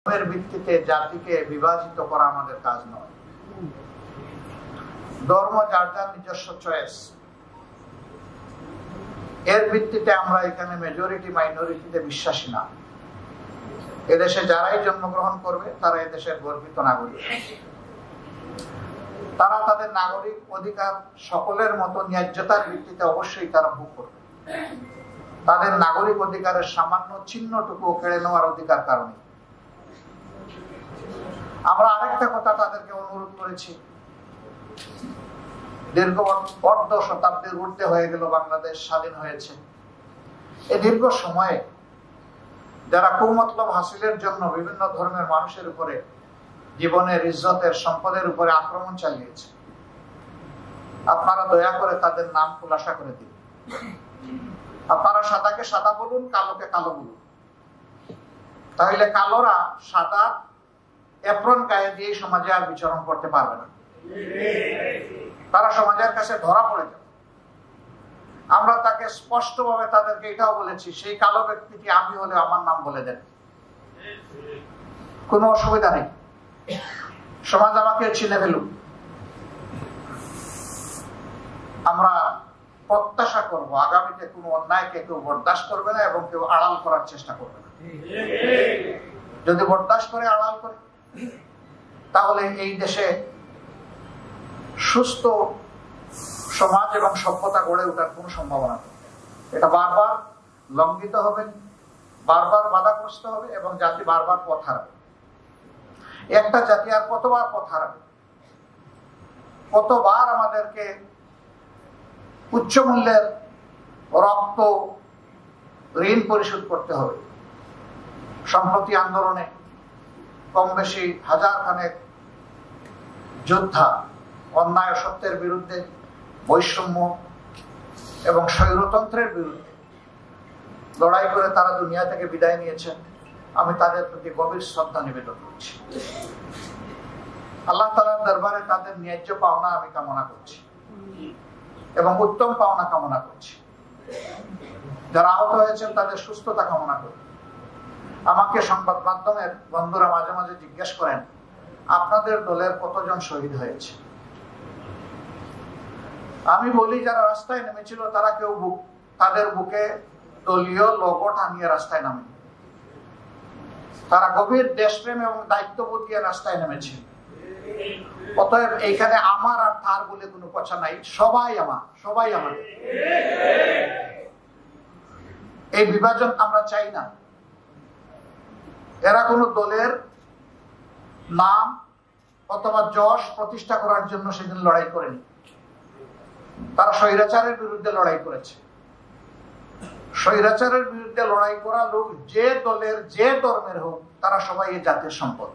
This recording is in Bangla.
ধর্মের ভিত্তিতে জাতিকে বিভাজিত করা আমাদের কাজ নয়। ধর্ম যার যার নিজস্ব চয়েস, এর ভিত্তিতে আমরা এখানে মেজরিটি মাইনরিটিতে বিশ্বাসী না। এদেশে যারাই জন্মগ্রহণ করবে তারা এদেশের গর্বিত নাগরিক। তারা তাদের নাগরিক অধিকার সকলের মতো ন্যায্যতার ভিত্তিতে অবশ্যই তারা ভোগ করবে। তাদের নাগরিক অধিকারের সামান্য চিহ্নটুকু কেড়ে নেওয়ার অধিকার কারণে আমরা আরেকটা কথা তাদেরকে অনুরোধ করেছি। দীর্ঘ অর্ধ শতাব্দীর ঊর্ধ্বে হয়ে গেল বাংলাদেশ স্বাধীন হয়েছে। এই দীর্ঘ সময়ে যারা কুমতলব হাসিলের জন্য বিভিন্ন ধর্মের মানুষের উপরে জীবনের, ইজ্জতের, সম্পদের উপরে আক্রমণ চালিয়েছে, আপনারা দয়া করে তাদের নাম খুলাসা করে দিন। আপনারা সাদাকে সাদা বলুন, কালোকে কালো বলুন। তাহলে কালোরা সাদা এপ্রন গায়ে দিয়ে সমাজে আর বিচরণ করতে পারবে না। তারা সমাজের কাছে ধরা পড়ে যাবে। আমরা তাকে স্পষ্টভাবে তাদেরকে এটাও বলেছি, সেই কালো ব্যক্তিটি আমি হলে আমার নাম বলে দেন, কোনো অসুবিধা নেই। সমাজ আমাকে চিনে ফেলুক। আমরা প্রত্যাশা করব আগামীতে কোনো অন্যায়কে কেউ বরদাস্ত করবে না এবং কেউ আড়াল করার চেষ্টা করবে না। যদি বরদাস্ত করে, আড়াল করে, তাহলে এই দেশে সুস্থ সমাজ এবং সভ্যতা গড়ে ওঠার কোন সম্ভাবনা নেই। এটা বারবার লঙ্ঘিত হবে, বারবার বাধাগ্রস্ত হবে এবং জাতি বারবার পথ হারাবে। একটা জাতি আর কতবার পথ হারাবে? কতবার আমাদেরকে উচ্চ মূল্যের রক্ত ঋণ পরিশোধ করতে হবে? সম্প্রতি আন্দোলনে কম বেশি হাজার খানেক যোদ্ধা অন্যায় সত্যের বিরুদ্ধে, বৈষম্য এবং স্বৈরতন্ত্রের বিরুদ্ধে লড়াই করে তারা দুনিয়া থেকে বিদায় নিয়েছেন। আমি তাদের প্রতি গভীর শ্রদ্ধা নিবেদন করছি। আল্লাহ তাআলার দরবারে তাদের ন্যায্য পাওনা আমি কামনা করছি এবং উত্তম পাওনা কামনা করছি। যারা আহত হয়েছেন তাদের সুস্থতা কামনা করি। আমাকে সংবাদ মাধ্যমের বন্ধুরা মাঝে মাঝে জিজ্ঞেস করেন, আপনাদের দলের কতজন শহীদ হয়েছে? আমি বলি, যারা রাস্তায় নেমেছিল তারা কেউ তাদের বুকে দলীয় লোগো টানিয়ে রাস্তায় নামে। তারা গভীর দেশপ্রেম এবং দায়িত্ববোধ দিয়ে রাস্তায় নেমেছে। অতএব এইখানে আমার আর তার বলে কোনো কথা নাই। সবাই আমার, সবাই আমাদের। এই বিভাজন আমরা চাই না। এরা কোনো দলের নাম অথবা যশ প্রতিষ্ঠা করার জন্য সেদিন লড়াই করেনি। তারা স্বৈরাচারের বিরুদ্ধে লড়াই করেছে। স্বৈরাচারের বিরুদ্ধে লড়াই করা লোক যে দলের, যে ধর্মের হোক, তারা সবাই এই জাতির সম্পদ।